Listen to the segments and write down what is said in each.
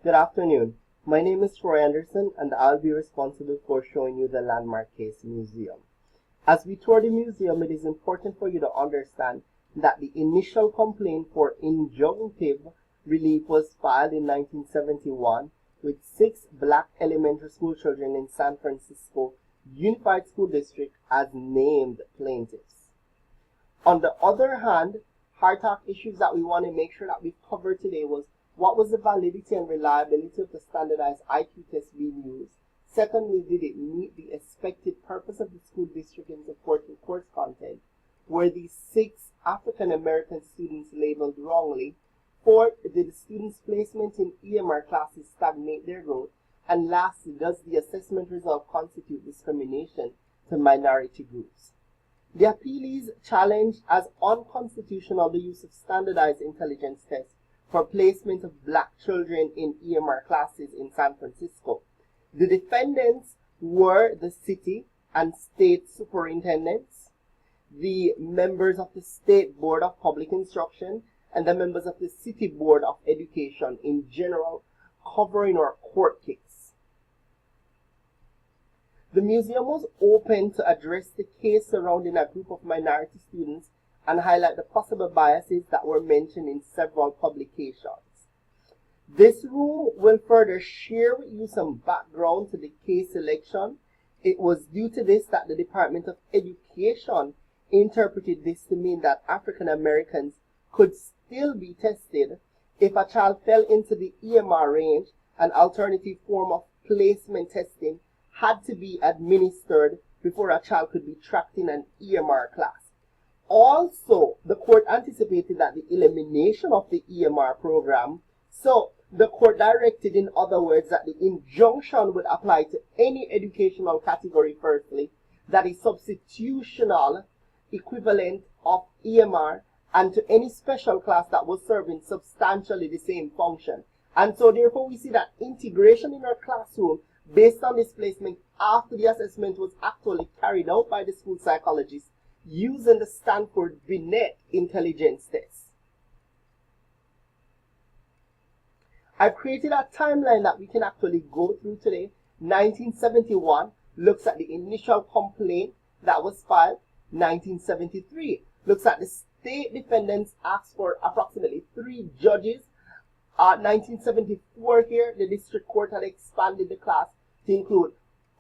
Good afternoon. My name is Troy Anderson, and I'll be responsible for showing you the Landmark Case Museum. As we tour the museum, it is important for you to understand that the initial complaint for injunctive relief was filed in 1971 with 6 black elementary school children in San Francisco Unified School District as named plaintiffs. On the other hand, hard talk issues that we want to make sure that we cover today was what was the validity and reliability of the standardized IQ test being used? Secondly, did it meet the expected purpose of the school district in supporting course content? Were these 6 African American students labeled wrongly? Fourth, did the students' placement in EMR classes stagnate their growth? And lastly, does the assessment result constitute discrimination to minority groups? The appellees challenged as unconstitutional the use of standardized intelligence tests for placement of black children in EMR classes in San Francisco. The defendants were the city and state superintendents, the members of the State Board of Public Instruction, and the members of the City Board of Education in general, covering our court case. The museum was open to address the case surrounding a group of minority students and highlight the possible biases that were mentioned in several publications. This room will further share with you some background to the case selection. It was due to this that the Department of Education interpreted this to mean that African Americans could still be tested if a child fell into the EMR range. An alternative form of placement testing had to be administered before a child could be tracked in an EMR class. Also, the court anticipated that the elimination of the EMR program, so the court directed, in other words, that the injunction would apply to any educational category, firstly, that is substitutional equivalent of EMR, and to any special class that was serving substantially the same function. And so therefore we see that integration in our classroom based on displacement after the assessment was actually carried out by the school psychologist using the Stanford Binet intelligence test. I've created a timeline that we can actually go through today. 1971 looks at the initial complaint that was filed. 1973 looks at the state defendants asked for approximately 3 judges. 1974 here, the district court had expanded the class to include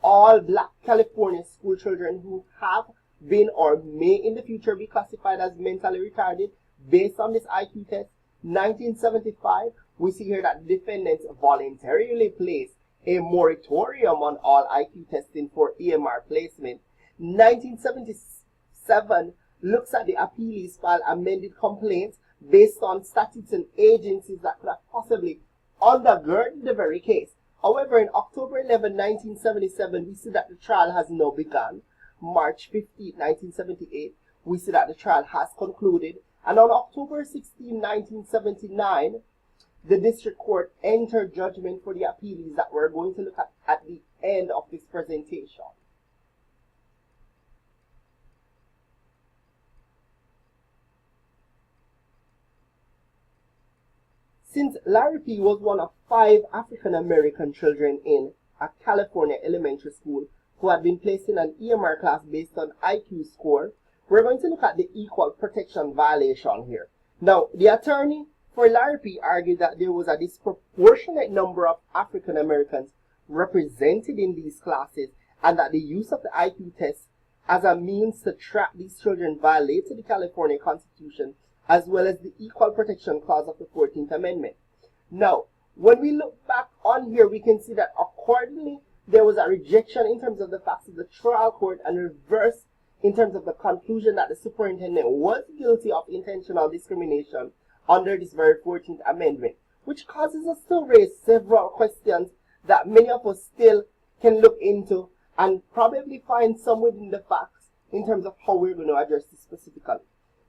all black California school children who have been or may in the future be classified as mentally retarded based on this IQ test. 1975, we see here that the defendants voluntarily placed a moratorium on all IQ testing for EMR placement. 1977 looks at the appealees file amended complaints based on statutes and agencies that could have possibly undergirded the very case. However, in October 11, 1977, we see that the trial has now begun. March 15, 1978, we see that the trial has concluded. And on October 16, 1979, the district court entered judgment for the appealees that we're going to look at the end of this presentation. Since Larry P. was one of 5 African American children in a California elementary school who had been placed in an EMR class based on IQ score, we're going to look at the equal protection violation here. Now, the attorney for Larry P. argued that there was a disproportionate number of African Americans represented in these classes and that the use of the IQ test as a means to track these children violated the California Constitution as well as the Equal Protection Clause of the 14th Amendment. Now, when we look back on here, we can see that accordingly, there was a rejection in terms of the facts of the trial court and reverse in terms of the conclusion that the superintendent was guilty of intentional discrimination under this very 14th Amendment, which causes us to raise several questions that many of us still can look into and probably find some within the facts in terms of how we're going to address this specifically.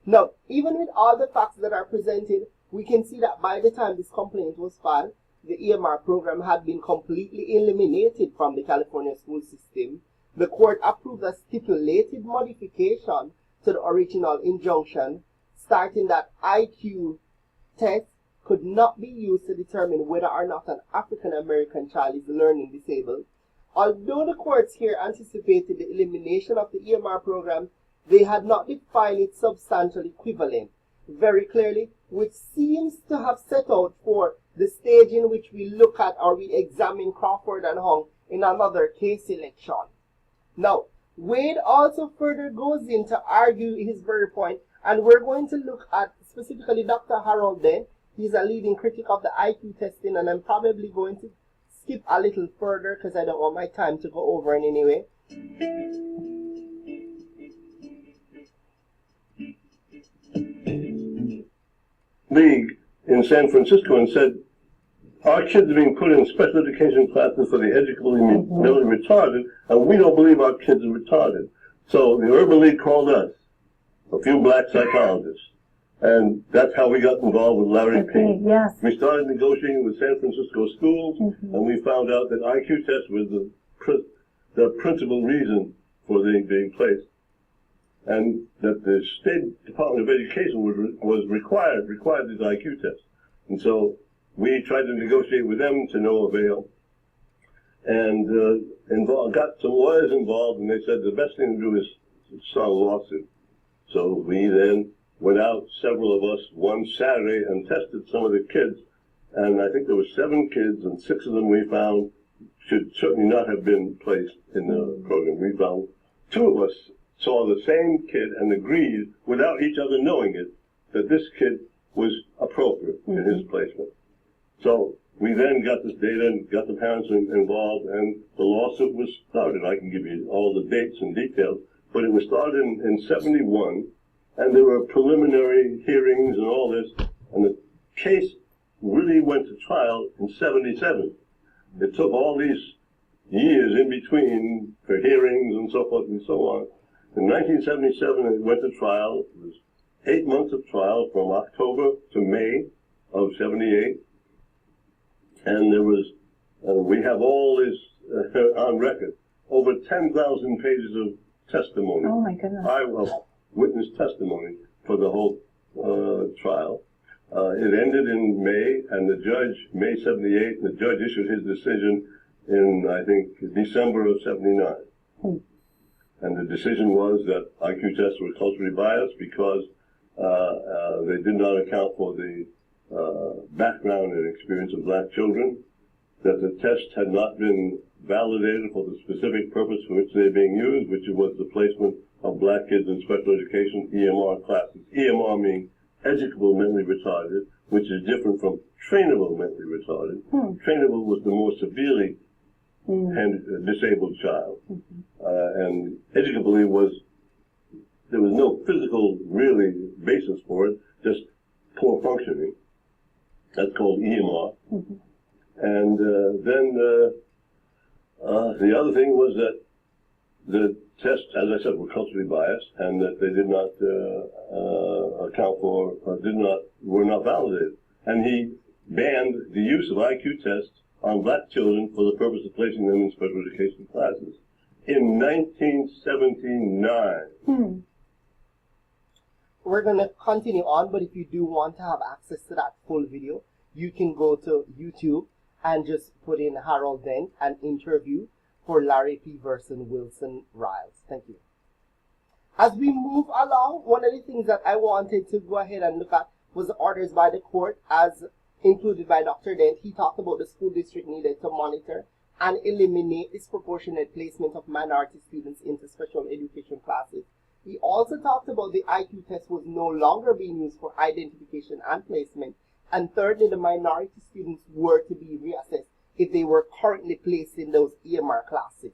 Now, even with all the facts that are presented, we can see that by the time this complaint was filed, the EMR program had been completely eliminated from the California school system. The court approved a stipulated modification to the original injunction, starting that IQ test could not be used to determine whether or not an African American child is learning disabled. Although the courts here anticipated the elimination of the EMR program, they had not defined its substantial equivalent very clearly, which seems to have set out for the stage in which we look at or we examine Crawford and Hung in another case selection. Now, Wade also further goes in to argue his very point, and we're going to look at specifically Dr. Harold Dent. He's a leading critic of the IQ testing, and I'm probably going to skip a little further because I don't want my time to go over in any way. League in San Francisco and said, our kids are being put in special education classes for the educationally mentally retarded, and we don't believe our kids are retarded. So the Urban League called us, a few black psychologists, and that's how we got involved with Larry P. Yes. We started negotiating with San Francisco schools, and we found out that IQ test was the principal reason for them being placed, and that the State Department of Education was required these IQ tests. And so we tried to negotiate with them to no avail, and got some lawyers involved, and they said the best thing to do is start a lawsuit. So we then went out, several of us, one Saturday, and tested some of the kids, and I think there were 7 kids, and 6 of them we found should certainly not have been placed in the program. We found 2 of us saw the same kid and agreed, without each other knowing it, that this kid was appropriate in his placement. So we then got this data and got the parents involved, and the lawsuit was started. I can give you all the dates and details, but it was started in 71, and there were preliminary hearings and all this, and the case really went to trial in 77. It took all these years in between for hearings and so forth and so on. In 1977, it went to trial. It was 8 months of trial from October to May of 78. And there was, we have all this on record, over 10,000 pages of testimony. Oh my goodness. Witness testimony for the whole trial. It ended in May, and the judge, May 78, and the judge issued his decision in, I think, December of 79. And the decision was that IQ tests were culturally biased because they did not account for the background and experience of black children, that the test had not been validated for the specific purpose for which they're being used, which was the placement of black kids in special education EMR classes. EMR meaning educable mentally retarded, which is different from trainable mentally retarded. Trainable was the more severely disabled child. And educably there was no physical really basis for it, just poor functioning. That's called EMR. And then the other thing was that the tests, as I said, were culturally biased, and that they did not account for, were not validated. And he banned the use of IQ tests on black children for the purpose of placing them in special education classes in 1979. We're going to continue on, but if you do want to have access to that full video, you can go to YouTube and just put in Harold Dent, an interview for Larry P. versus Wilson Riles. Thank you. As we move along, one of the things that I wanted to go ahead and look at was the orders by the court, as included by Dr. Dent. He talked about the school district needed to monitor and eliminate disproportionate placement of minority students into special education classes. He also talked about the IQ test was no longer being used for identification and placement. And thirdly, the minority students were to be reassessed if they were currently placed in those EMR classes.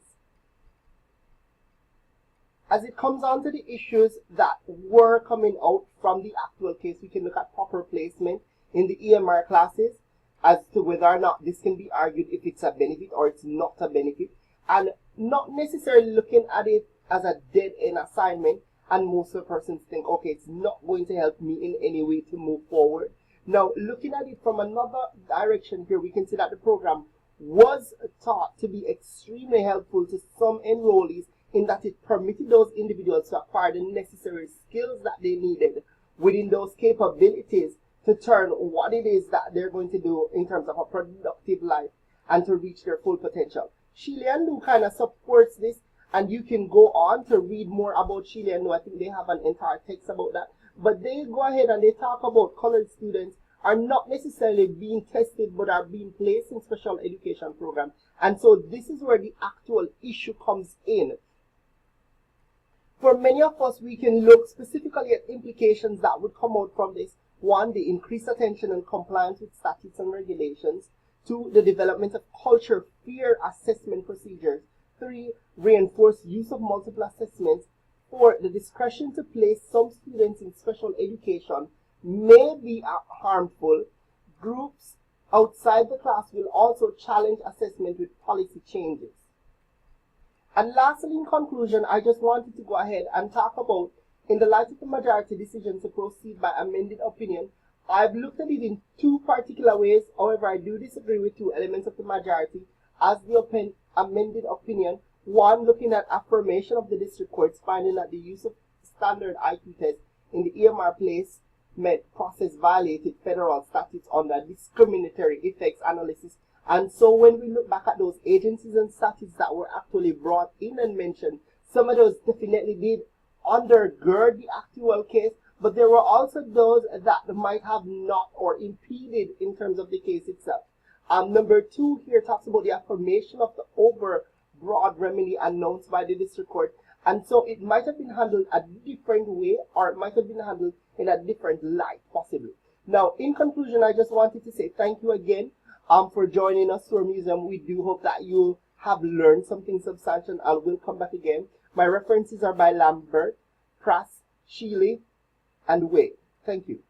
As it comes on to the issues that were coming out from the actual case, we can look at proper placement in the EMR classes as to whether or not this can be argued if it's a benefit or it's not a benefit, and not necessarily looking at it as a dead-end assignment, and most of the persons think, okay, it's not going to help me in any way to move forward. Now, looking at it from another direction here, we can see that the program was thought to be extremely helpful to some enrollees in that it permitted those individuals to acquire the necessary skills that they needed within those capabilities to to turn what it is that they're going to do in terms of a productive life and to reach their full potential. Sheila and Lou kind of supports this, and you can go on to read more about Sheila and Lou. I think they have an entire text about that. But they go ahead and they talk about colored students are not necessarily being tested, but are being placed in special education programs. And so this is where the actual issue comes in. For many of us, we can look specifically at implications that would come out from this. One, the increased attention and compliance with statutes and regulations. Two, the development of culture fear assessment procedures. Three, reinforced use of multiple assessments. Four, the discretion to place some students in special education may be harmful. Groups outside the class will also challenge assessment with policy changes. And lastly, in conclusion, I just wanted to go ahead and talk about, in the light of the majority decision to proceed by amended opinion, I've looked at it in two particular ways. However, I do disagree with two elements of the majority as the amended opinion. One, looking at affirmation of the district courts, finding that the use of standard IQ tests in the EMR placement process violated federal statutes under discriminatory effects analysis. And so when we look back at those agencies and statutes that were actually brought in and mentioned, some of those definitely did undergird the actual case, but there were also those that might have not or impeded in terms of the case itself. Number two here talks about the affirmation of the overbroad remedy announced by the district court. And so it might have been handled a different way, or it might have been handled in a different light, possibly. Now, in conclusion, I just wanted to say thank you again for joining us to our museum. We do hope that you have learned something substantial and will come back again. My references are by Lambert, Prass, Shealy, and Wade. Thank you.